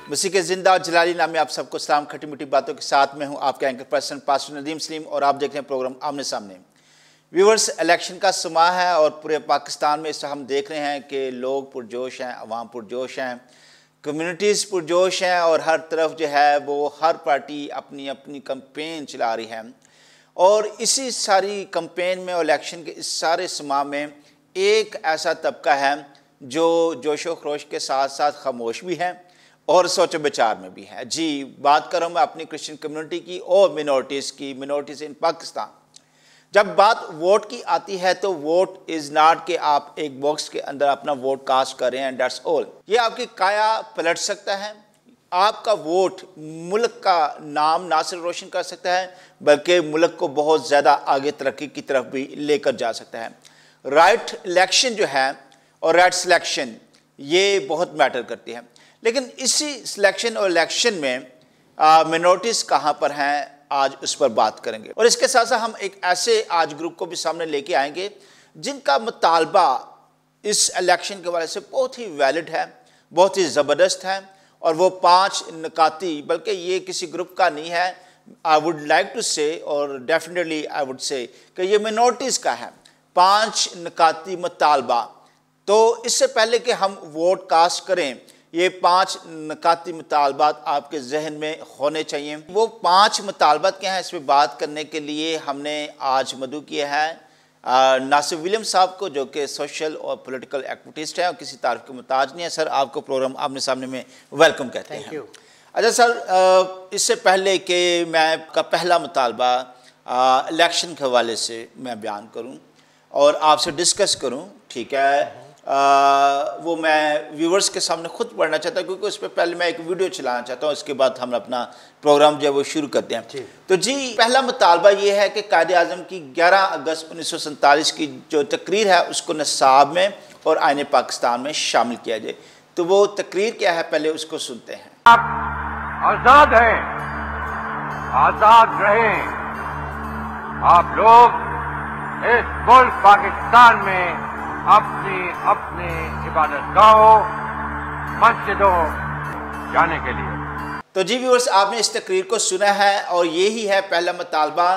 मसीह के जिंदा और जलाली नाम में आप सबको सलाम। खट्टी मीठी बातों के साथ में हूं आपके anchor person pastor Nadeem Salim और आप देख रहे हैं प्रोग्राम आमने सामने। व्यूअर्स, इलेक्शन का समय है और पूरे पाकिस्तान में इस हम देख रहे हैं कि लोग पुरजोश हैं, अवाम पुरजोश हैं, कम्युनिटीज़ पुरजोश हैं और हर तरफ जो है वो हर पार्टी अपनी अपनी कैंपेन चला रही है। और इसी सारी कैंपेन में और इलेक्शन के इस सारे समाह में एक ऐसा तबका है जो जोशो खरोश के साथ साथ खामोश भी है और सोच विचार में भी है। जी, बात कर रहा हूँ मैं अपनी क्रिश्चियन कम्युनिटी की और मिनॉरिटीज़ इन पाकिस्तान। जब बात वोट की आती है तो वोट इज़ नॉट कि आप एक बॉक्स के अंदर अपना वोट कास्ट करें एंड दैट्स ऑल। ये आपकी काया पलट सकता है। आपका वोट मुल्क का नाम ना सिर्फ रोशन कर सकता है बल्कि मुल्क को बहुत ज़्यादा आगे तरक्की की तरफ भी लेकर जा सकता है। राइट इलेक्शन जो है और राइट सिलेक्शन ये बहुत मैटर करती है। लेकिन इसी सिलेक्शन और इलेक्शन में मिनॉरिटीज़ कहाँ पर हैं, आज उस पर बात करेंगे। और इसके साथ साथ हम एक ऐसे आज ग्रुप को भी सामने लेके आएंगे जिनका मुतालबा इस इलेक्शन के वाले से बहुत ही वैलिड है, बहुत ही ज़बरदस्त है। और वो 5 निकाती, बल्कि ये किसी ग्रुप का नहीं है, आई वुड लाइक टू से और डेफिनेटली आई वुड से कि ये मिनॉरिटीज़ का है। 5 निकाती मुतालबा। तो इससे पहले कि हम वोट कास्ट करें, ये 5 निकाती मुतालबात आपके जहन में होने चाहिए। वो 5 मुतालबात क्या हैं, इस पर बात करने के लिए हमने आज मदऊ किया है नासिर विलियम साहब को, जो कि सोशल और पॉलिटिकल एक्टिविस्ट हैं और किसी तारीफ के मुताज नहीं है। सर, आपको प्रोग्राम आमने सामने में वेलकम कहते हैं। Thank you. अच्छा सर, इससे पहले कि मैं आपका पहला मुतालबा इलेक्शन के हवाले से मैं बयान करूँ और आपसे डिस्कस करूँ, ठीक है, वो मैं व्यूवर्स के सामने खुद पढ़ना चाहता हूँ क्योंकि उस पर पहले मैं एक वीडियो चलाना चाहता हूँ। इसके बाद हम अपना प्रोग्राम जो है वो शुरू करते हैं। तो जी, पहला मुतालबा ये है कि कायदे आज़म की 11 अगस्त 1947 की जो तकरीर है उसको निसाब में और आईने पाकिस्तान में शामिल किया जाए। तो वो तकरीर क्या है, पहले उसको सुनते हैं। आप आज़ाद हैं, आज़ाद रहें। आप लोग इस मुल्क पाकिस्तान में अपनी अपनी इबादतगाहों, मस्जिदों जाने के लिए। तो जी व्यूअर्स, आपने इस तकरीर को सुना है और यही है पहला मुतालबा।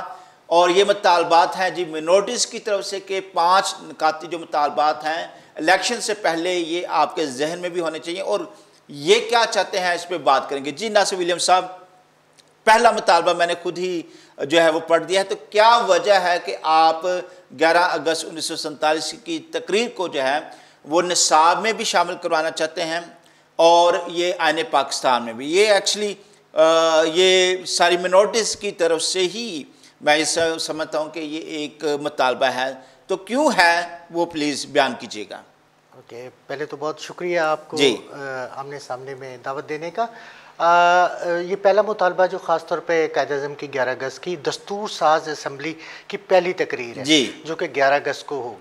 और ये मुतालबात हैं जी मिनॉरिटीज़ की तरफ से कि 5 निकाती जो मुतालबात हैं इलेक्शन से पहले ये आपके जहन में भी होने चाहिए और ये क्या चाहते हैं इस पर बात करेंगे। जी नासिर विलियम साहब, पहला मुतालबा मैंने खुद ही जो है वो पढ़ दिया है, तो क्या वजह है कि आप 11 अगस्त 1947 की तकरीर को जो है वो निसाब में भी शामिल करवाना चाहते हैं और ये आईने पाकिस्तान में भी? ये एक्चुअली ये सारी मिनॉरिटीज़ की तरफ से ही मैं इस समझता हूँ कि ये एक मुतालबा है। तो क्यों है वो प्लीज़ बयान कीजिएगा। ओके, पहले तो बहुत शुक्रिया आपको आमने सामने में दावत देने का। ये पहला मुतालबा जो ख़ास तौर पे कायद-ए-आज़म की 11 अगस्त की दस्तूर साज असम्बली की पहली तकरीर है जो कि 11 अगस्त को हो,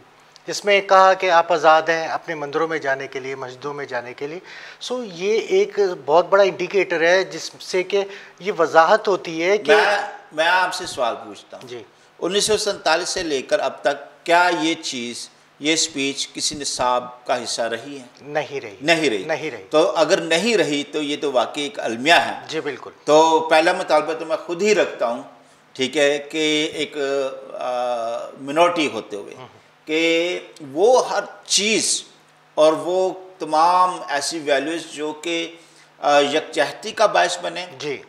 जिसमें कहा कि आप आज़ाद हैं अपने मंदिरों में जाने के लिए, मस्जिदों में जाने के लिए। सो ये एक बहुत बड़ा इंडिकेटर है जिससे कि ये वजाहत होती है कि मैं आपसे सवाल पूछता हूँ जी, 1947 से लेकर अब तक क्या ये चीज़, ये स्पीच किसी निसाब का हिस्सा रही है? नहीं रही। तो अगर नहीं रही तो ये तो वाकई एक अलमिया है। जी बिल्कुल। तो पहला मुतालबा तो मैं खुद ही रखता हूँ, ठीक है, कि एक मिनॉरिटी होते हुए कि वो हर चीज़ और वो तमाम ऐसी वैल्यूज़ जो कि यकजहती का बायस बने,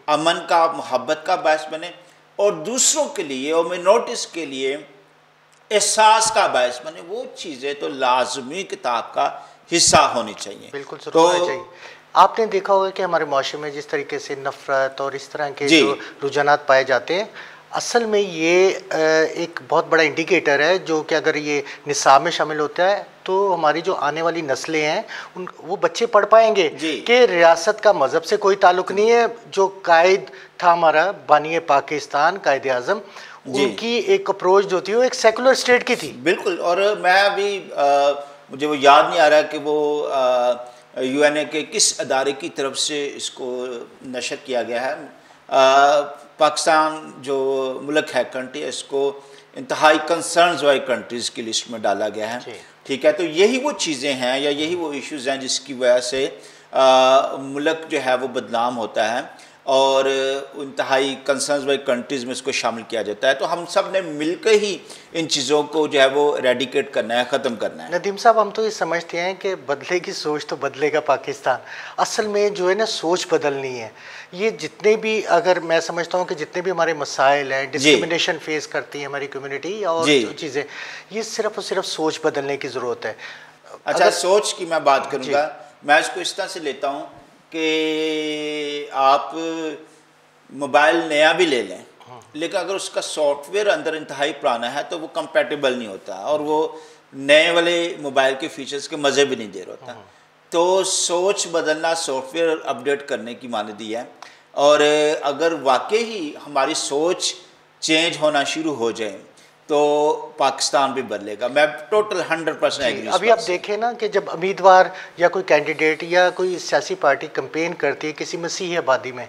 अमन का, मोहब्बत का बायस बने और दूसरों के लिए और मिनॉरिटीज़ के लिए एहसास का बायस बने, वो चीज़ें तो लाजमी किताब का हिस्सा होनी चाहिए। बिल्कुल तो चाहिए। आपने देखा होगा कि हमारे माशरे में जिस तरीके से नफ़रत और इस तरह के जो रुझानात पाए जाते हैं, असल में ये एक बहुत बड़ा इंडिकेटर है जो कि अगर ये निसाब में शामिल होता है तो हमारी जो आने वाली नस्लें हैं वो बच्चे पढ़ पाएंगे कि रियासत का मज़हब से कोई ताल्लुक़ नहीं है। जो कायद था हमारा बानी पाकिस्तान कायद आज़म, उनकी एक अप्रोच जो थी वो एक सेकुलर स्टेट की थी। बिल्कुल। और मैं अभी मुझे वो याद नहीं आ रहा कि वो UNA के किस अदारे की तरफ से इसको नशर किया गया है। पाकिस्तान जो मुल्क है, कंट्री, इसको इंतहाई कंसर्न्स वाली कंट्रीज़ की लिस्ट में डाला गया है, ठीक है। तो यही वो चीज़ें हैं या यही वो इश्यूज़ हैं जिसकी वजह से मुल्क जो है वो बदनाम होता है और इंतहाई कंसर्न्स वाली कंट्रीज़ में इसको शामिल किया जाता है। तो हम सब ने मिलकर ही इन चीज़ों को जो है वो रेडिकेट करना है, ख़त्म करना है। नदीम साहब, हम तो ये समझते हैं कि बदलेगी सोच तो बदलेगा पाकिस्तान। असल में जो है ना, सोच बदलनी है। ये जितने भी, अगर मैं समझता हूँ कि जितने भी हमारे मसाइल हैं, डिस्क्रिमिनेशन फेस करती है हमारी कम्युनिटी और चीज़ें, ये सिर्फ और सिर्फ सोच बदलने की ज़रूरत है। अच्छा, सोच की मैं बात करूँगा, मैं इसको इस तरह से लेता हूँ कि आप मोबाइल नया भी ले लें, लेकिन अगर उसका सॉफ्टवेयर अंदर इंतहाई पुराना है तो वो कंपैटिबल नहीं होता और वो नए वाले मोबाइल के फीचर्स के मज़े भी नहीं दे रहा होता। तो सोच बदलना सॉफ्टवेयर अपडेट करने की मानदी है, और अगर वाकई ही हमारी सोच चेंज होना शुरू हो जाए तो पाकिस्तान भी बदलेगा। मैं टोटल 100% एग्री। अभी आप देखें ना कि जब उम्मीदवार या कोई कैंडिडेट या कोई सियासी पार्टी कैंपेन करती है किसी मसीही आबादी में,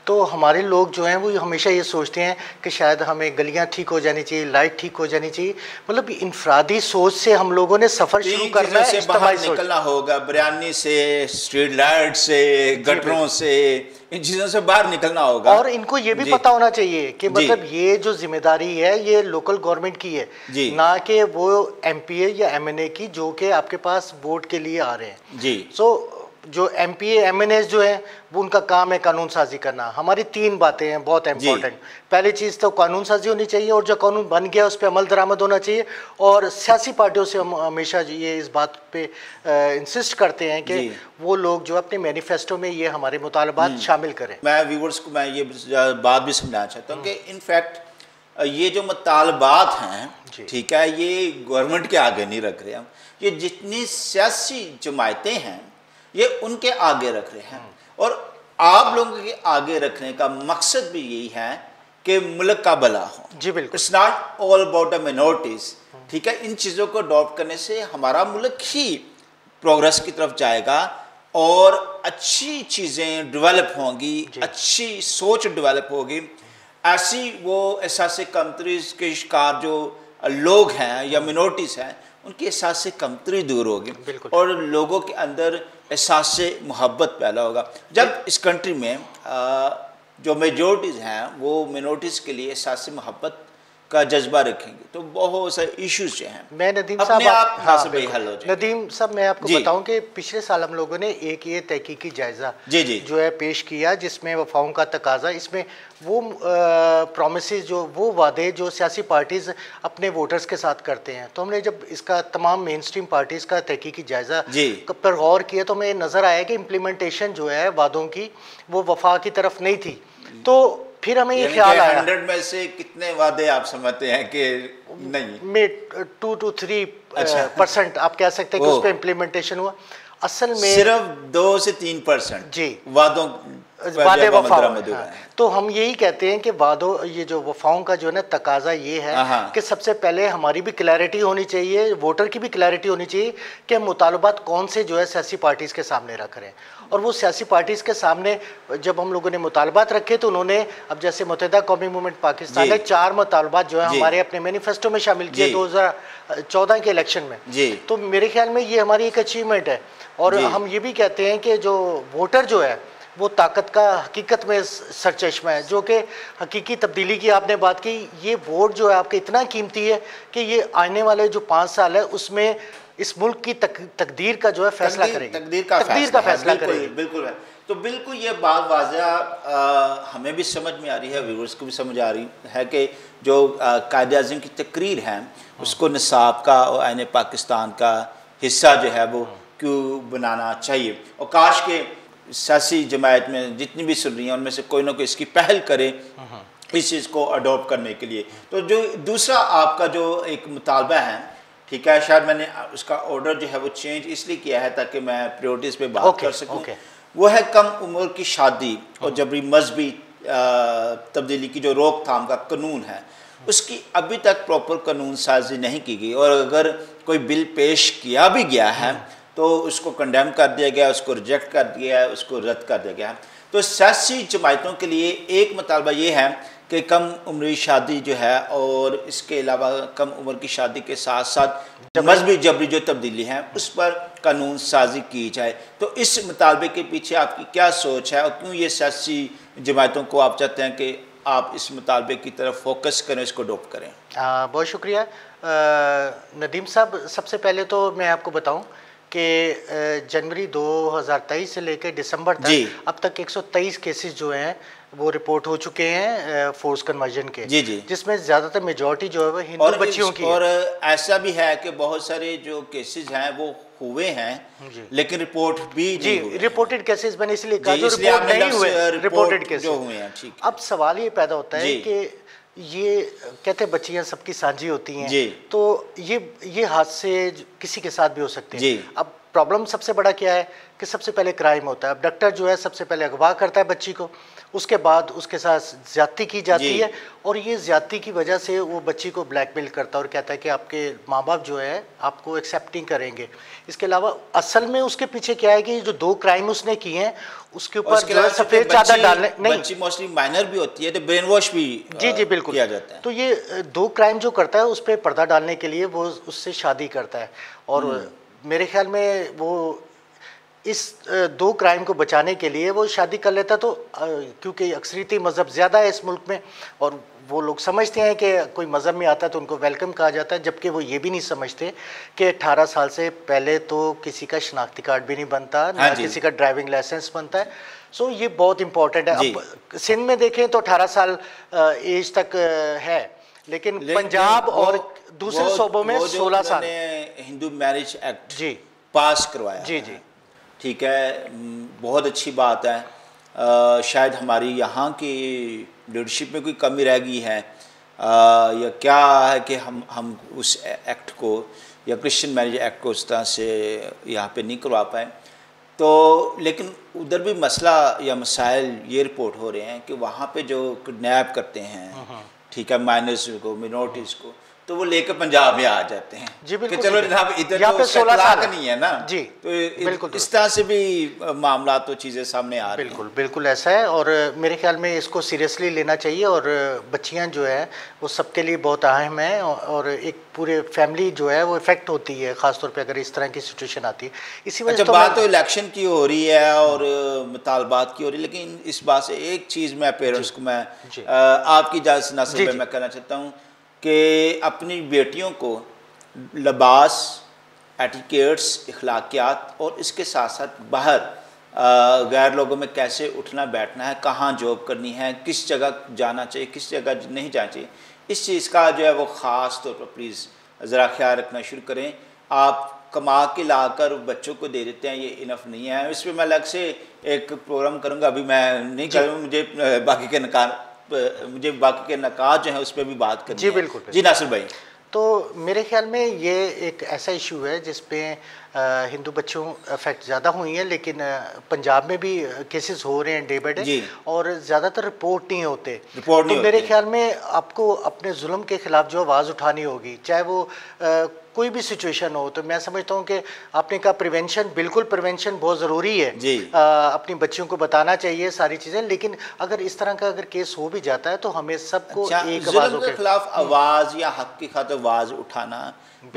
तो हमारे लोग जो हैं वो हमेशा ये सोचते हैं कि शायद हमें गलियां ठीक हो जानी चाहिए, लाइट ठीक हो जानी चाहिए। मतलब इनफरादी सोच से हम लोगों ने सफ़र शुरू करना है, से बाहर निकलना होगा, बिरयानी से, स्ट्रीट लाइट से, गटरों से, इन चीज़ों से बाहर निकलना होगा। और इनको ये भी पता होना चाहिए कि मतलब ये जो जिम्मेदारी है ये लोकल गवर्नमेंट की है, ना कि वो एमपीए या एमएनए की जो कि आपके पास वोट के लिए आ रहे हैं। जी। सो जो एमपीए एमएनए जो है वो उनका काम है कानून साजी करना। हमारी 3 बातें हैं बहुत इंपॉर्टेंट। पहली चीज़ तो कानून साजी होनी चाहिए, और जो कानून बन गया उस पर अमल दरामद होना चाहिए। और सियासी पार्टियों से हम हमेशा ये इस बात पे इंसिस्ट करते हैं कि वो लोग जो अपने मैनिफेस्टो में ये हमारे मुतालबात शामिल करें। मैं व्यूवर्स को मैं ये बात भी समझाना चाहता हूँ कि इनफैक्ट ये जो मुतालबात हैं, ठीक है, ये गवर्नमेंट के आगे नहीं रख रहे हम, ये जितनी सियासी जमायतें हैं ये उनके आगे रख रहे हैं। और आप लोगों के आगे रखने का मकसद भी यही है कि मुल्क का भला हो। जी बिल्कुल। It's not all about the minorities, ठीक है। इन चीज़ों को अडॉप्ट करने से हमारा मुल्क ही प्रोग्रेस की तरफ जाएगा और अच्छी चीज़ें डेवलप होंगी, अच्छी सोच डेवलप होगी। ऐसी वो एहसास कमतरीज के शिकार जो लोग हैं या मिनॉरिटीज़ हैं उनकी एहसास कमतरी दूर होगी और लोगों के अंदर एहसास मोहब्बत पैदा होगा। जब इस कंट्री में जो मेजॉरिटीज़ हैं वो मिनॉरिटीज़ के लिए एहसास मोहब्बत का जज्बा रखेंगे तो बहुत सारे इश्यूज जो हैं मैं नदीम साहब हल हो जाएंगे। नदीम साहब, मैं आपको बताऊं कि पिछले साल हम लोगों ने एक ये तहकीकी जायज़ा जो है पेश किया जिसमें वफाओं का तकाजा, इसमें वो प्रॉमिसेस जो वो वादे जो सियासी पार्टीज़ अपने वोटर्स के साथ करते हैं, तो हमने जब इसका तमाम मेन स्ट्रीम पार्टीज़ का तहकीकी जायज़ा पर गौर किया तो हमें नज़र आया कि इम्प्लीमेंटेशन जो है वादों की वो वफा की तरफ नहीं थी। तो फिर हमें ये ख्याल आया 100 में से कितने वादे आप समझते हैं कि नहीं में 2 to 3% आप कह सकते हैं कि उस पर इम्प्लीमेंटेशन हुआ। असल में सिर्फ 2 से 3% जी वादे वफा। तो हम यही कहते हैं कि वादों ये जो वफाओं का जो है ना तकाजा ये है कि सबसे पहले हमारी भी क्लैरिटी होनी चाहिए, वोटर की भी क्लैरिटी होनी चाहिए कि हम मुतालबात कौन से जो है सियासी पार्टीज़ के सामने रख रहे हैं। और वो सियासी पार्टीज़ के सामने जब हम लोगों ने मुतालबात रखे तो उन्होंने अब जैसे मुत्तहिदा कौमी मूवमेंट पाकिस्तान ने 4 मुतालबात जो है हमारे अपने मैनिफेस्टो में शामिल किए 2014 के इलेक्शन में। तो मेरे ख्याल में ये हमारी एक अचीवमेंट है। और हम ये भी कहते हैं कि जो वोटर जो है वो ताकत का हकीकत में सरचश्मा है, जो कि हकीकी तब्दीली की आपने बात की। ये वोट जो है आपका इतना कीमती है कि ये आने वाले जो 5 साल है उसमें इस मुल्क की तकदीर का जो है फैसला करेगी, तकदीर का फैसला करेगी। बिल्कुल है। तो बिल्कुल ये बात वाज़ह हमें भी समझ में आ रही है, व्यूअर्स को भी समझ आ रही है कि जो कायद-ए-आज़म की तकरीर है उसको निसाब का और आईने पाकिस्तान का हिस्सा जो है वो क्यों बनाना चाहिए। और काश के सियासी जमायत में जितनी भी सुन रही हैं उनमें से कोई ना कोई इसकी पहल करे इस चीज़ को अडॉप्ट करने के लिए। तो जो दूसरा आपका जो एक मुतालबा है, ठीक है, शायद मैंने उसका ऑर्डर जो है वो चेंज इसलिए किया है ताकि मैं प्रायोरिटीज़ पे बात कर सकूं। वो है कम उम्र की शादी और जबरी मजहबी तब्दीली की जो रोकथाम का कानून है उसकी अभी तक प्रॉपर कानून साजी नहीं की गई। और अगर कोई बिल पेश किया भी गया है तो उसको कंडेम कर दिया गया, उसको रिजेक्ट कर दिया है, उसको रद्द कर दिया गया है। तो सियासी जमायतों के लिए एक मुतालबा ये है कि कम उम्री शादी जो है और इसके अलावा कम उम्र की शादी के साथ साथ मजहबी जबरी जो तब्दीली है उस पर कानून साजी की जाए। तो इस मुतालबे के पीछे आपकी क्या सोच है और क्यों ये सियासी जमातों को आप चाहते हैं कि आप इस मुतालबे की तरफ फोकस करें, इसको अडॉप्ट करें? बहुत शुक्रिया नदीम साहब। सबसे पहले तो मैं आपको बताऊं कि जनवरी 2023 से लेकर दिसंबर तक अब तक 123 केसेस जो हैं वो रिपोर्ट हो चुके हैं फोर्स कन्वर्जन के, जिसमें ज़्यादातर मेजॉरिटी जो है वो हिंदू बच्चियों की और ऐसा भी है कि बहुत सारे जो केसेस हैं वो हुए हैं लेकिन रिपोर्ट भी नहीं हुए। रिपोर्टेड केसेस मैंने इसलिए कहा जो रिपोर्ट नहीं हुए, रिपोर्टेड केसेस जो हुए हैं। ठीक, अब सवाल ये पैदा होता है कि ये कहते हैं बच्चियां सबकी साझी होती हैं, तो ये हादसे किसी के साथ भी हो सकते हैं। अब प्रॉब्लम सबसे बड़ा क्या है कि सबसे पहले क्राइम होता है। अबडक्टर जो है सबसे पहले अगवा करता है बच्ची को, उसके बाद उसके साथ ज्यादती की जाती है और ये ज्यादती की वजह से वो बच्ची को ब्लैकमेल करता है और कहता है कि आपके माँ बाप जो है आपको एक्सेप्टिंग करेंगे। इसके अलावा असल में उसके पीछे क्या है कि जो 2 क्राइम उसने किए हैं उसके ऊपर सफेद चादर डालने, नहीं बच्ची मोस्टली माइनर भी होती है तो ब्रेन वॉश भी जी बिल्कुल किया जाता है। तो ये 2 क्राइम जो करता है उस पर पर्दा डालने के लिए वो उससे शादी करता है और मेरे ख्याल में वो इस 2 क्राइम को बचाने के लिए वो शादी कर लेता। तो क्योंकि अक्सरियती मज़हब ज़्यादा है इस मुल्क में और वो लोग समझते हैं कि कोई मज़हब में आता है तो उनको वेलकम कहा जाता है, जबकि वो ये भी नहीं समझते कि 18 साल से पहले तो किसी का शनाख्ती कार्ड भी नहीं बनता, ना किसी का ड्राइविंग लाइसेंस बनता है। सो ये बहुत इंपॉर्टेंट है। अब सिंध में देखें तो 18 साल एज तक है, लेकिन पंजाब और दूसरे सूबों में 16 साल। हिंदू मैरिज एक्ट पास करवाया जी, ठीक है, बहुत अच्छी बात है। शायद हमारी यहाँ की लीडरशिप में कोई कमी रह गई है या क्या है कि हम उस एक्ट को या क्रिश्चियन मैरिज एक्ट को उस तरह से यहाँ पे नहीं करवा पाए। तो लेकिन उधर भी मसला या मसाइल ये रिपोर्ट हो रहे हैं कि वहाँ पे जो किडनैप करते हैं, ठीक है, माइनर्स को, मिनोरिटीज़ को, तो वो लेकर पंजाब में आ जाते हैं जी। बिल्कुल, चलो जनाब इधर तो 16 साल नहीं है ना जी, तो बिल्कुल इस तरह से भी मामला तो चीज़ें सामने आ रही हैं। बिल्कुल ऐसा है और मेरे ख्याल में इसको सीरियसली लेना चाहिए और बच्चियां जो है वो सबके लिए बहुत अहम है और एक पूरे फैमिली जो है वो इफेक्ट होती है, ख़ासतौर पर अगर इस तरह की सिचुएशन आती है। इसी वजह से बात तो इलेक्शन की हो रही है और मुतालबात की हो रही है, लेकिन इस बात से एक चीज़ मैं पेरेंट्स को मैं आपकी इजाज़त से नासिर भाई मैं कहना चाहता हूँ कि अपनी बेटियों को लिबास, एटिकेट्स, इखलाकियात और इसके साथ साथ बाहर गैर लोगों में कैसे उठना बैठना है, कहाँ जॉब करनी है, किस जगह जाना चाहिए, किस जगह नहीं जाना चाहिए, इस चीज़ का जो है वो ख़ास तौर पर प्लीज़ ज़रा ख्याल रखना शुरू करें। आप कमा के लाकर बच्चों को दे देते हैं, ये इनफ नहीं है। इस पर मैं अलग से एक प्रोग्राम करूँगा, अभी मैं नहीं करूँ, मुझे बाकी के नकात जो है उस पर भी बात करनी जी है। बिल्कुल जी नासिर भाई। तो मेरे ख्याल में ये एक ऐसा इशू है जिस पे हिंदू बच्चों अफेक्ट ज़्यादा हुई हैं, लेकिन पंजाब में भी केसेस हो रहे हैं डे बाय डे और ज़्यादातर रिपोर्ट नहीं होते। तो मेरे ख्याल में आपको अपने जुल्म के ख़िलाफ़ जो आवाज़ उठानी होगी, चाहे वो कोई भी सिचुएशन हो। तो मैं समझता हूँ कि आपने कहा प्रिवेंशन, बिल्कुल प्रिवेंशन बहुत ज़रूरी है जी। अपनी बच्चियों को बताना चाहिए सारी चीज़ें, लेकिन अगर इस तरह का अगर केस हो भी जाता है तो हमें सबको एक जुल्म के खिलाफ आवाज़ या हक की खातिर आवाज़ उठाना,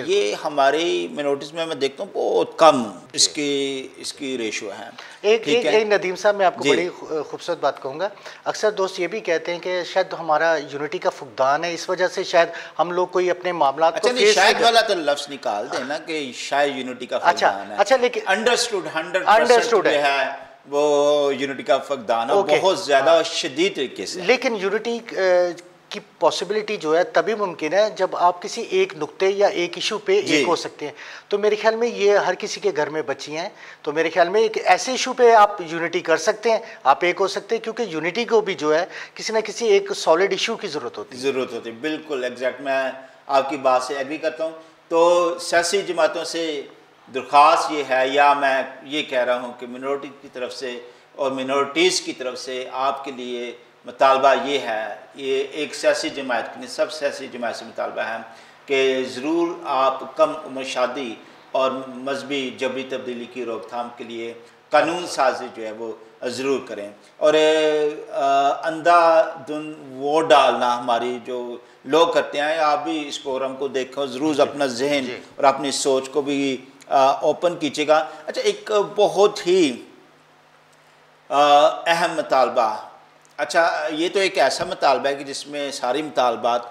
ये हमारी मिनोरिटीज़ में मैं देखता हूँ बहुत कम इसकी रेशो है। एक नदीम साहब मैं आपको बड़ी खूबसूरत बात कहूँगा। अक्सर दोस्त ये भी कहते हैं कि शायद हमारा यूनिटी का फुकदान है, इस वजह से शायद हम लोग कोई अपने मामला शायद वाला तो लफ्ज़ निकाल देना कि शायद यूनिटी का फुकदान है। अच्छा लेकिन अंडरस्टूड 100% है वो यूनिटी का फुकदान है बहुत ज़्यादा शदीद तरीके से। लेकिन यूनिटी की पॉसिबिलिटी जो है तभी मुमकिन है जब आप किसी एक नुक्ते या एक इशू पे एक हो सकते हैं। तो मेरे ख्याल में ये हर किसी के घर में बच्चियां हैं, तो मेरे ख्याल में एक ऐसे इशू पे आप यूनिटी कर सकते हैं, आप एक हो सकते हैं, क्योंकि यूनिटी को भी जो है किसी ना किसी एक सॉलिड इशू की ज़रूरत होती है। बिल्कुल एग्जैक्ट, मैं आपकी बात से एग्री करता हूँ। तो सियासी जमातों से दरख्वास्त ये है, या मैं ये कह रहा हूँ कि मिनोरिटी की तरफ से और मिनोरिटीज़ की तरफ से आपके लिए मुतालबा ये है, ये एक सियासी जमात की नहीं सब सियासी जमात से मुतालबा है कि ज़रूर आप कम उम्र शादी और मजहबी जबरी तब्दीली की रोकथाम के लिए कानून साजी जो है वो ज़रूर करें। और अंधाधुन वोट डालना हमारी जो लोग करते हैं, आप भी इस प्रोग्राम को देखो ज़रूर, अपना जहन और अपनी सोच को भी ओपन कीजिएगा। अच्छा, एक बहुत ही अहम मुतालबा, अच्छा ये तो एक ऐसा मुतालबा है कि जिसमें सारी मुतालबात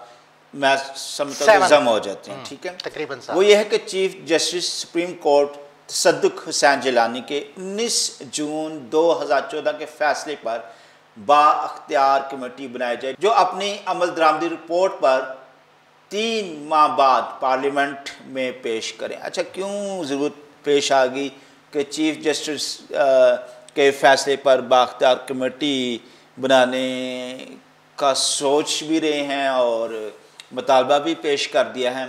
मैं समझता हूँ जम हो जाते हैं, ठीक है। तकरीबन वो ये है कि chief justice supreme court Tassaduq Hussain Jillani के 19 जून 2014 के फैसले पर बाअख्तियार कमेटी बनाई जाए जो अपनी अमल दरामदी रिपोर्ट पर 3 माह बाद पार्लियामेंट में पेश करें। अच्छा, क्यों ज़रूरत पेश आ गई कि चीफ जस्टिस के फैसले पर बाअख्तियार कमेटी बनाने का सोच भी रहे हैं और मुतालबा भी पेश कर दिया है,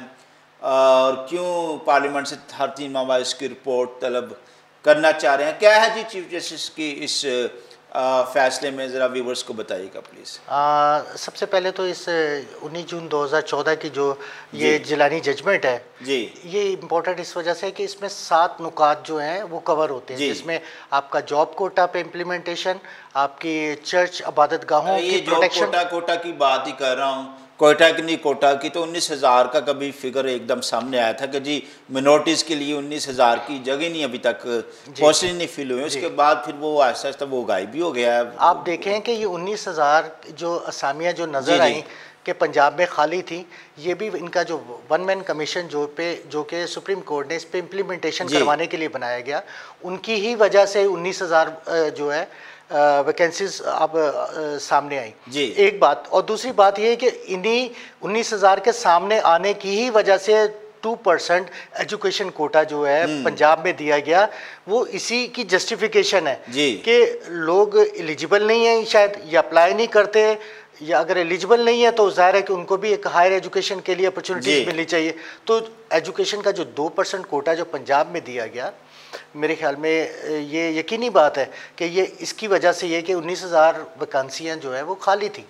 और क्यों पार्लियामेंट से हर 3 माह बाद इसकी रिपोर्ट तलब करना चाह रहे हैं? क्या है जी चीफ जस्टिस की इस फैसले में, ज़रा व्यूवर्स को बताइएगा प्लीज़। सबसे पहले तो इस 19 जून 2014 की जो ये जिलानी जजमेंट है जी, ये इम्पोर्टेंट इस वजह से है कि इसमें 7 नुकात जो हैं वो कवर होते हैं, जिसमें आपका जॉब कोटा पे इम्प्लीमेंटेशन, आपकी चर्च इबादत गाहों की प्रोटेक्शन। कोटा की बात ही कर रहा हूँ, कोटा की नहीं, कोटा की तो 19,000 का कभी फिगर एकदम सामने आया था कि जी मिनोरिटीज़ के लिए 19,000 की जगह नहीं अभी तक पॉसिबल नहीं फिल हुई। उसके बाद फिर वो आहिस्ता आहिस्ता वो गायब भी हो गया है। आप देखें कि ये 19,000 जो असामियाँ जो नज़र आई कि पंजाब में खाली थी, ये भी इनका जो 1 मैन कमीशन जो कि सुप्रीम कोर्ट ने इस पे इम्प्लीमेंटेशन करवाने के लिए बनाया गया, उनकी ही वजह से 19,000 जो है वैकेंसीज अब सामने आई जी। एक बात, और दूसरी बात ये है कि इन्हीं 19,000 के सामने आने की ही वजह से 2% एजुकेशन कोटा जो है पंजाब में दिया गया, वो इसी की जस्टिफिकेशन है कि लोग एलिजिबल नहीं है, शायद ये अप्लाई नहीं करते, या अगर एलिजिबल नहीं है तो जाहिर है कि उनको भी एक हायर एजुकेशन के लिए अपॉर्चुनिटीज मिलनी चाहिए। तो एजुकेशन का जो 2% कोटा जो पंजाब में दिया गया, मेरे ख्याल में ये यकीनी बात है कि ये इसकी वजह से ये कि 19,000 वैकेंसियाँ जो है वो खाली थी।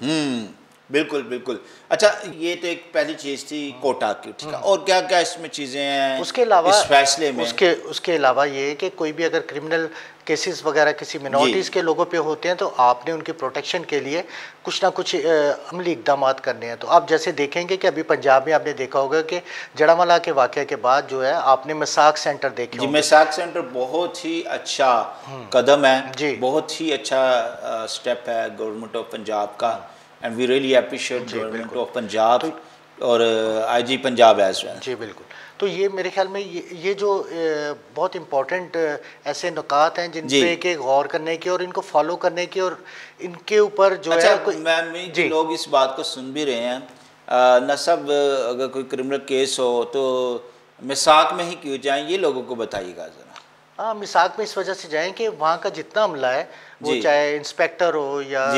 बिल्कुल बिल्कुल। अच्छा, ये तो एक पहली चीज़ थी कोटा की, ठीक है। और क्या क्या इसमें चीज़ें हैं उसके अलावा इस फैसले में? उसके अलावा ये है कि कोई भी अगर क्रिमिनल केसेस वगैरह किसी मिनॉरिटीज़ के लोगों पे होते हैं तो आपने उनके प्रोटेक्शन के लिए कुछ ना कुछ अमली इकदाम करने हैं। तो आप जैसे देखेंगे कि अभी पंजाब में आपने देखा होगा कि जड़ावाला के वाक़े के बाद जो है आपने मिसाक सेंटर देखे जी। मिसाक सेंटर बहुत ही अच्छा कदम है जी, बहुत ही अच्छा स्टेप है गवर्नमेंट ऑफ पंजाब का, and we really appreciate government of Punjab और IG पंजाब एज वेल। जी बिल्कुल। तो ये मेरे ख्याल में ये जो बहुत इम्पोर्टेंट ऐसे नुकात हैं जिन पे के गौर करने की और इनको फॉलो करने की और इनके ऊपर जो अच्छा, है जी लोग इस बात को सुन भी रहे हैं, न सब अगर कोई क्रिमिनल केस हो तो मिसाक में ही क्यों जाएं, ये लोगों को बताइएगा ज़रा। हाँ, मिसाक में इस वजह से जाएं कि वहाँ का जितना अमला है वो चाहे इंस्पेक्टर हो या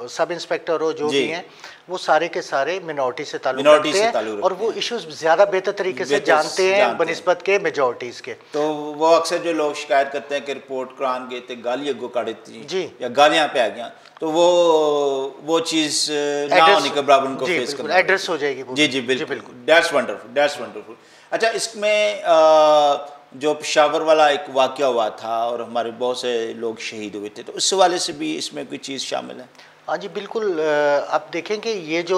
सब इंस्पेक्टर हो, जो भी हैं वो सारे के सारे मिनॉरिटी से ताल्लुक़ रखते हैं और वो इश्यूज ज़्यादा बेहतर तरीके से जानते हैं बनिस्बत के मेजॉरिटीज़ के। तो वो अक्सर जो लोग शिकायत करते हैं कि रिपोर्ट करान गए थे गाली अगो काटे थी या गालियाँ पे आ गया, तो वो चीज़ ना होने के बराबर उनको फेस करना एड्रेस हो जाएगी। जी जी बिल्कुल, दैट्स वंडरफुल, दैट्स वंडरफुल। अच्छा, इसमें जो पेशावर वाला एक वाक़या हुआ था और हमारे बहुत से लोग शहीद हुए थे, तो उस वाले से भी इसमें कोई चीज़ शामिल है? हाँ जी बिल्कुल। आप देखें कि ये जो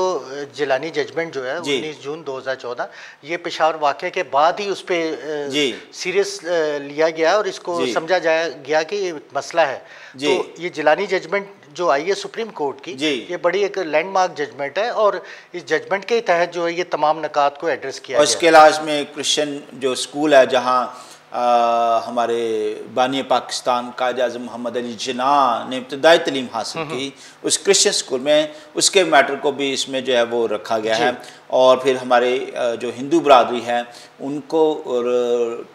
जिलानी जजमेंट जो है 19 जून 2014 ये पेशावर वाक़े के बाद ही उस पर सीरियस लिया गया और इसको समझा गया कि ये मसला है। तो ये जिलानी जजमेंट जो आई है सुप्रीम कोर्ट की, ये बड़ी एक लैंडमार्क जजमेंट है और इस जजमेंट के तहत जो है ये तमाम नकात को एड्रेस किया। और इसके अलावा में क्रिश्चियन जो स्कूल है जहाँ हमारे बानी पाकिस्तान कायद आज़म मोहम्मद अली जिन्ना ने इब्तदाई तालीम हासिल की, उस क्रिश्चियन स्कूल में उसके मैटर को भी इसमें जो है वो रखा गया है। और फिर हमारे जो हिंदू बरादरी है उनको और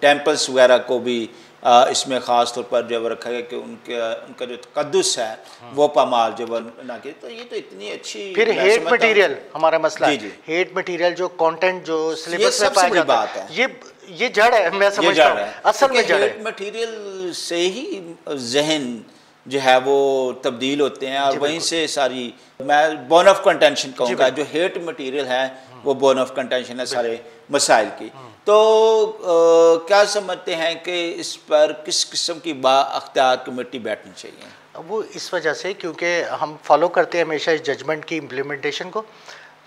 टेम्पल्स वगैरह को भी इसमें ख़ास तौर पर जो रखा गया कि उनका जो तक़द्दुस है वो पामाल जो ना कि, तो ये तो इतनी अच्छी। फिर हेट मटेरियल हमारा मसला है, हेट मटेरियल जो कंटेंट जो सिलेबस में पाया जाता है, ये जड़ है, मैं समझता हूं असल में जड़ है। हेट मटेरियल से ही जहन जो है वो तब्दील होते हैं और वहीं से मैं बोन ऑफ कंटेंशन कहूँगा, जो हेट मटेरियल है वो बोन ऑफ कंटेंशन है सारे मसाइल की। तो क्या समझते हैं कि इस पर किस किस्म की बाअख्तियार कमेटी बैठनी चाहिए? वो इस वजह से क्योंकि हम फॉलो करते हैं हमेशा इस जजमेंट की इम्प्लीमेंटेशन को,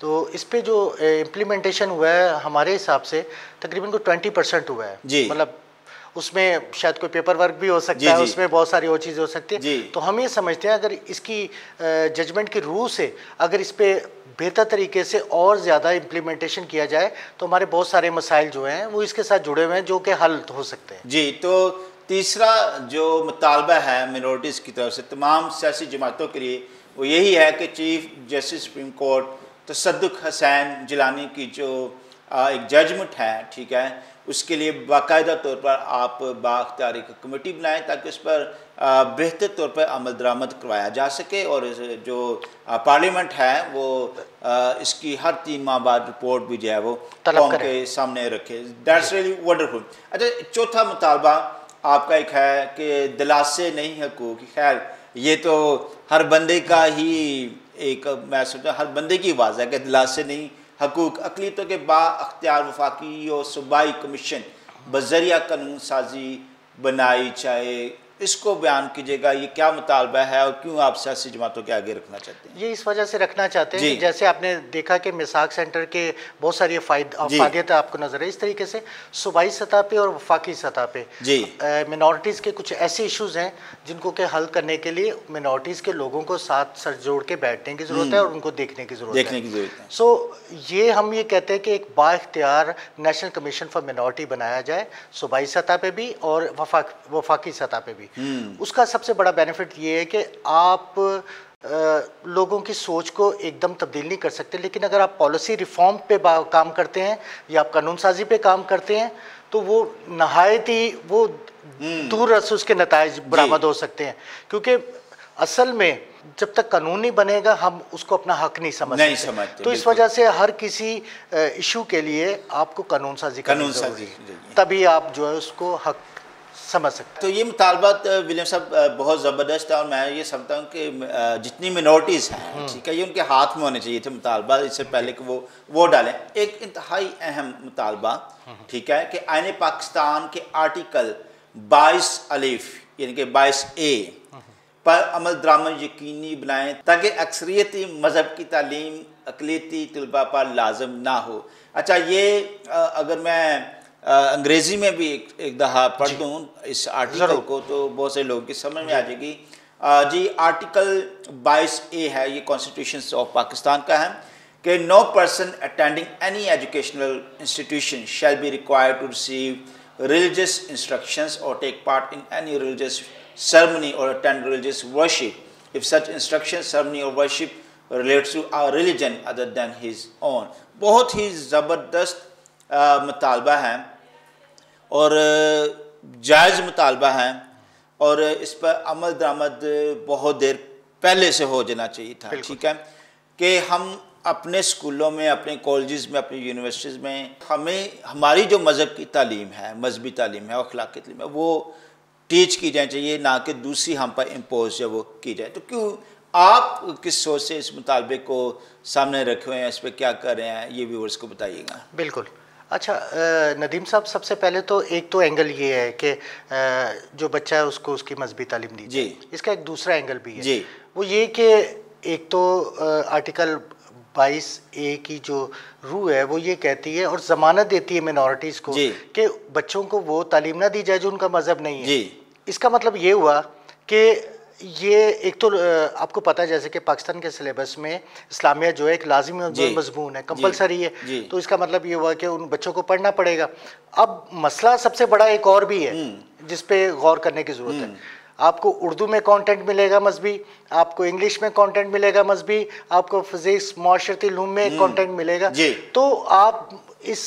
तो इस पे जो इम्प्लीमेंटेशन हुआ है हमारे हिसाब से तकरीबन को 20% हुआ है। मतलब उसमें शायद कोई पेपर वर्क भी हो सकता है, उसमें बहुत सारी और चीज़ें हो सकती है। तो हम ये समझते हैं अगर इसकी जजमेंट की रूह से अगर इस पे बेहतर तरीके से और ज़्यादा इम्प्लीमेंटेशन किया जाए तो हमारे बहुत सारे मसाइल जो हैं वो इसके साथ जुड़े हुए हैं जो कि हल हो सकते हैं। जी, तो तीसरा जो मुतालबा है मिनॉरिटीज़ की तरफ से तमाम सियासी जमातों के लिए वो यही है कि chief justice supreme court Tassaduq Hussain Jillani की जो एक जजमेंट है, ठीक है, उसके लिए बाकायदा तौर पर आप बाअख्तियारी कमेटी बनाएं ताकि उस पर बेहतर तौर पर अमल दरामद करवाया जा सके और जो पार्लियामेंट है वो इसकी हर 3 माह बाद रिपोर्ट भी जो है वो कौम के सामने रखे। That's really wonderful. अच्छा, चौथा मुतालबा आपका एक है कि दिलासे नहीं हकूक़। खैर ये तो हर बंदे का ही एक, मैं सोचता हूँ हर बंदे की आवाज़ है कि दिलासे नहीं हकूक़। अक़लियतों के बाअख्तियार वफाकी और सूबाई कमीशन बज़रिया कानून साजी बनाई जाए, इसको बयान कीजिएगा। ये क्या मुतालबा है और क्यों आप सियासी जमातों के आगे रखना चाहते हैं? ये इस वजह से रखना चाहते हैं कि जैसे आपने देखा कि मिसाक सेंटर के बहुत सारी अफादियत आपको नजर है, इस तरीके से सूबाई सतह पे और वफाकी सतह पे मिनॉरिटीज़ के कुछ ऐसे इश्यूज़ हैं जिनको के हल करने के लिए मिनॉरिटीज़ के लोगों को साथ सर जोड़ के बैठने की ज़रूरत है और उनको देखने की ज़रूरत है। सो ये हम ये कहते हैं कि एक बाइख्तियार नेशनल कमीशन फॉर मिनॉरिटी बनाया जाए, सूबाई सतह पे भी और वफाकी सतह पे भी। उसका सबसे बड़ा बेनिफिट ये है कि आप लोगों की सोच को एकदम तब्दील नहीं कर सकते, लेकिन अगर आप पॉलिसी रिफॉर्म पे काम करते हैं या आप कानून साजी पे काम करते हैं तो वो नहायत ही वो दूर रस उसके नताइज बरामद हो सकते हैं। क्योंकि असल में जब तक कानून नहीं बनेगा हम उसको अपना हक नहीं समझते। तो इस वजह से हर किसी इशू के लिए आपको कानून साजी तभी आप जो है उसको हक समझ सकते। तो ये मुतालबात विलियम साहब बहुत ज़बरदस्त है और मैं ये समझता हूँ कि जितनी मिनॉरिटीज़ हैं, ठीक है, ये उनके हाथ में होने चाहिए थे मुतालबा इससे पहले कि वो वोट डालें। एक इंतहाई अहम मुतालबा, ठीक है, कि आईन पाकिस्तान के आर्टिकल 22 अलिफ यानी कि 22A पर अमल दरामद यकीनी बनाएं ताकि अक्सरियती मज़हब की तालीम अक़लियती तलबा पर लाजम ना हो। अच्छा, ये अगर मैं अंग्रेज़ी में भी एक दफ़ा पढ़ दूँ इस आर्टिकल को तो बहुत से लोगों की समझ में आ जाएगी। जी, आर्टिकल 22A है, ये कॉन्स्टिट्यूशन ऑफ पाकिस्तान का है कि no person attending any educational institution shall be required to receive religious instructions or take part in any religious ceremony or attend religious worship if such instruction, ceremony or worship relates to a religion other than his own। बहुत ही ज़बरदस्त मुतालबा है और जायज़ मुतालबा है और इस पर अमल दरामद बहुत देर पहले से हो जाना चाहिए था, ठीक है, कि हम अपने स्कूलों में, अपने कॉलेजेस में, अपनी यूनिवर्सिटीज़ में हमें हमारी जो मज़हब की तालीम है, मजहबी तालीम है और अखलाकी तालीम है वो टीच की जानी चाहिए, ना कि दूसरी हम पर इम्पोज जो वो की जाए। तो क्यों आप किस सोच से इस मुतालबे को सामने रखे हुए हैं, इस पर क्या कर रहे हैं, ये व्यूअर्स को बताइएगा। बिल्कुल। अच्छा नदीम साहब, सबसे पहले तो एक तो एंगल ये है कि जो बच्चा है उसको उसकी मजहबी तालीम दी जाए। इसका एक दूसरा एंगल भी है जी। वो ये कि एक तो आर्टिकल 22A की जो रूह है वो ये कहती है और ज़मानत देती है मिनॉरिटीज़ को कि बच्चों को वो तालीम ना दी जाए जो उनका मज़हब नहीं है। इसका मतलब ये हुआ कि ये एक तो आपको पता है जैसे कि पाकिस्तान के सिलेबस में इस्लामिया जो है एक लाजिमी मजमून है, कंपलसरी है, तो इसका मतलब ये हुआ कि उन बच्चों को पढ़ना पड़ेगा। अब मसला सबसे बड़ा एक और भी है जिस पे गौर करने की ज़रूरत है। आपको उर्दू में कंटेंट मिलेगा मजहबी, आपको इंग्लिश में कंटेंट मिलेगा मजहबी, आपको फिजिक्स माशरती इल्म में कंटेंट मिलेगा। तो आप इस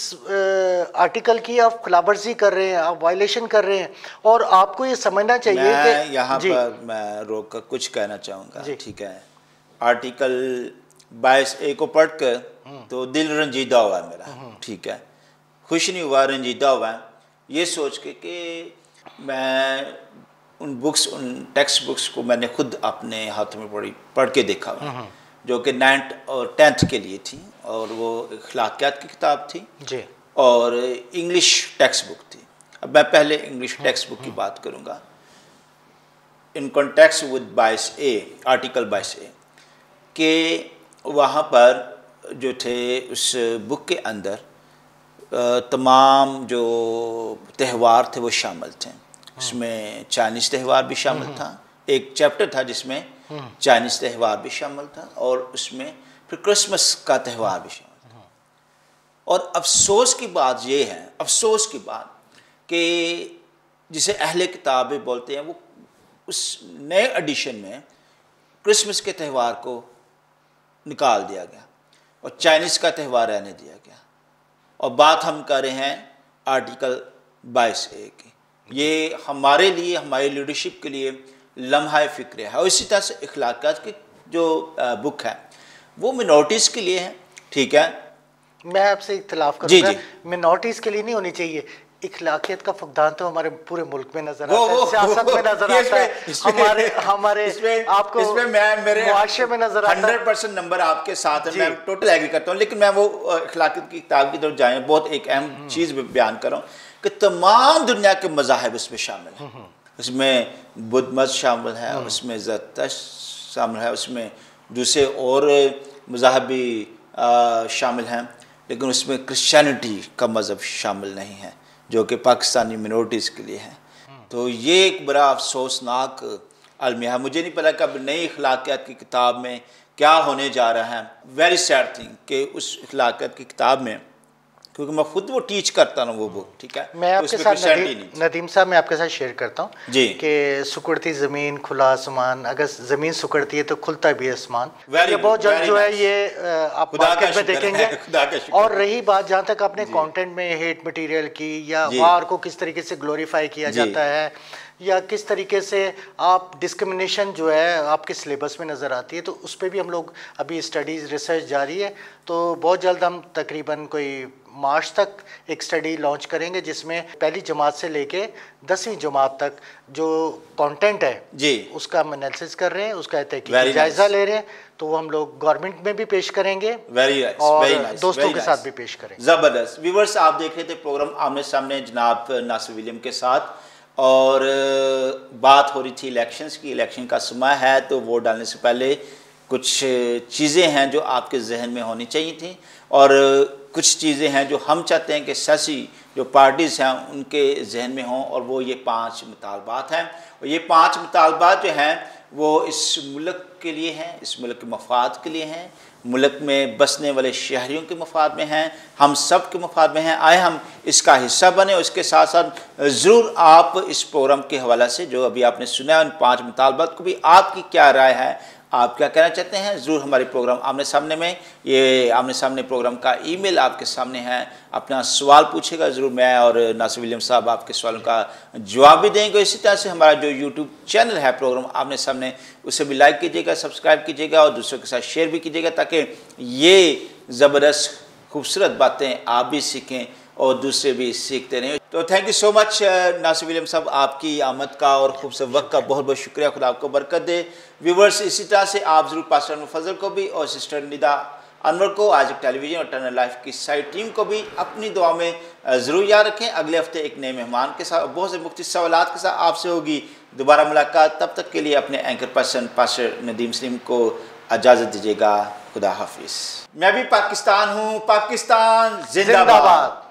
आर्टिकल की आप खिलाफवर्जी कर रहे हैं, आप वायलेशन कर रहे हैं और आपको ये समझना चाहिए कि यहाँ पर मैं रोक कर कुछ कहना चाहूँगा, ठीक है। आर्टिकल 22A को पढ़ कर तो दिल रंजीदा हुआ है मेरा, ठीक है, खुश नहीं हुआ, रंजीदा हुआ है ये सोच के कि मैं उन बुक्स, उन टेक्स्ट बुक्स को मैंने खुद अपने हाथों में पढ़ के देखा जो कि 9th और 10th के लिए थी और वो अखलाकियात की किताब थी जी। और इंग्लिश टेक्स्ट बुक थी। अब मैं पहले इंग्लिश टेक्स्ट बुक की बात करूँगा। In context with 22A, article 22A के वहाँ पर जो थे उस बुक के अंदर तमाम जो त्यौहार थे वो शामिल थे। उसमें चाइनीज़ त्यौहार भी शामिल था, एक चैप्टर था जिसमें चाइनीज़ त्यौहार भी शामिल था और उसमें फिर क्रिसमस का त्यौहार भी शामिल था। और अफसोस की बात ये है, अफसोस की बात कि जिसे अहले किताबें बोलते हैं, वो उस नए एडिशन में क्रिसमस के त्यौहार को निकाल दिया गया और चाइनीज़ का त्यौहार रहने दिया गया। और बात हम कर रहे हैं आर्टिकल 22A की। ये हमारे लिए, हमारी लीडरशिप के लिए लम्हा फ़िक्र है। और इसी तरह से अखलाक़ात की जो बुक है वो मिनॉरिटीज़ के लिए है, ठीक है। मैं आपसे इख्तिलाफ करूँगा, मिनॉरिटीज़ के लिए नहीं होनी चाहिए। इखलाकियत का फुकदान तो हमारे पूरे मुल्क में नजर आता है, सियासत में नजर आता है, हमारे आपको इसमें मैं मेरे मुआशरे में नजर आता है। 100% नंबर आपके साथ है, मैं टोटल एग्री करता हूँ। लेकिन मैं वो इखलाकियत की किताब की तरफ जाए, बहुत एक अहम चीज़ बयान कर रहा हूँ कि तमाम दुनिया के मज़ाहिब उसमें शामिल हैं। उसमें बुद्ध मत शामिल है, उसमें ज़रतुश्त शामिल है, उसमें दूसरे और मज़ाहब भी शामिल हैं, लेकिन उसमें क्रिश्चियनिटी का मज़हब शामिल नहीं है जो कि पाकिस्तानी मिनॉरिटीज़ के लिए है। तो ये एक बड़ा अफसोसनाक अलमिया है। मुझे नहीं पता कि अब नई अखलाकियात की किताब में क्या होने जा रहा है। वेरी सैड थिंग कि उस अखलाकियात की किताब में, क्योंकि मैं खुद वो टीच करता हूँ वो बुक, ठीक है, मैं आपके साथ नदीम साहब मैं आपके साथ शेयर करता हूँ जी कि सुकड़ती ज़मीन खुला आसमान, अगर ज़मीन सुकड़ती है तो खुलता भी आसमान। ये बहुत जल्द जो है ये आप मार्केट में देखेंगे। और रही बात जहाँ तक आपने कंटेंट में हेट मटेरियल की या वार को किस तरीके से ग्लोरीफाई किया जाता है या किस तरीके से आप डिस्क्रिमिनेशन जो है आपके सिलेबस में नज़र आती है, तो उस पर भी हम लोग अभी स्टडीज़ रिसर्च जारी है। तो बहुत जल्द हम तकरीबन कोई मार्च तक एक स्टडी लॉन्च करेंगे जिसमें पहली जमात से लेके 10वीं जमात तक जो कंटेंट है जी उसका हम एनालिसिस कर रहे हैं, उसका तहकीकी जायजा ले रहे हैं। तो वो हम लोग गवर्नमेंट में भी पेश करेंगे और दोस्तों के साथ भी पेश करेंगे। ज़बरदस्त। व्यूअर्स, आप देख रहे थे प्रोग्राम आमने सामने जनाब नासिर विलियम के साथ, और बात हो रही थी इलेक्शंस की। इलेक्शन का समय है तो वोट डालने से पहले कुछ चीज़ें हैं जो आपके जहन में होनी चाहिए थी, और कुछ चीज़ें हैं जो हम चाहते हैं कि सियासी जो पार्टीज़ हैं उनके जहन में हों, और वो ये 5 मुतालबात हैं। और ये 5 मुतालबात जो हैं वो इस मुल्क के लिए हैं, इस मुल्क के मफाद के लिए हैं, मुल्क में बसने वाले शहरियों के मफाद में हैं, हम सब के मफाद में हैं। आए हम इसका हिस्सा बने, और इसके साथ साथ ज़रूर आप इस प्रोग्राम के हवाले से जो अभी आपने सुना है उन 5 मुतालबात को भी आपकी क्या राय है, आप क्या कहना चाहते हैं, ज़रूर हमारे प्रोग्राम आमने सामने में, ये आमने सामने प्रोग्राम का ईमेल आपके सामने है, अपना सवाल पूछेगा, ज़रूर मैं और नासिर विलियम साहब आपके सवालों का जवाब भी देंगे। इसी तरह से हमारा जो यूट्यूब चैनल है प्रोग्राम आमने सामने, उसे भी लाइक कीजिएगा, सब्सक्राइब कीजिएगा और दूसरों के साथ शेयर भी कीजिएगा, ताकि ये ज़बरदस्त खूबसूरत बातें आप भी सीखें और दूसरे भी सीखते रहें। तो thank you so much Nasir William साहब, आपकी आमद का और खूबसूरत वक्त का बहुत बहुत शुक्रिया। खुदा आपको बरकत दे। व्यूवर्स, इसी तरह से आप ज़रूर पास्टर मुफज्जल को भी और सिस्टर निदा अनवर को, आज टेलीविज़न और टर्नर लाइफ की सारी टीम को भी अपनी दुआ में ज़रूर याद रखें। अगले हफ्ते एक नए मेहमान के साथ और बहुत से मुख्तलिफ सवालात के साथ आपसे होगी दोबारा मुलाकात। तब तक के लिए अपने anchor person pastor Nadeem Salim को इजाज़त दीजिएगा। खुदा हाफिज़। मैं भी पाकिस्तान हूँ, पाकिस्तान जिंदाबाद।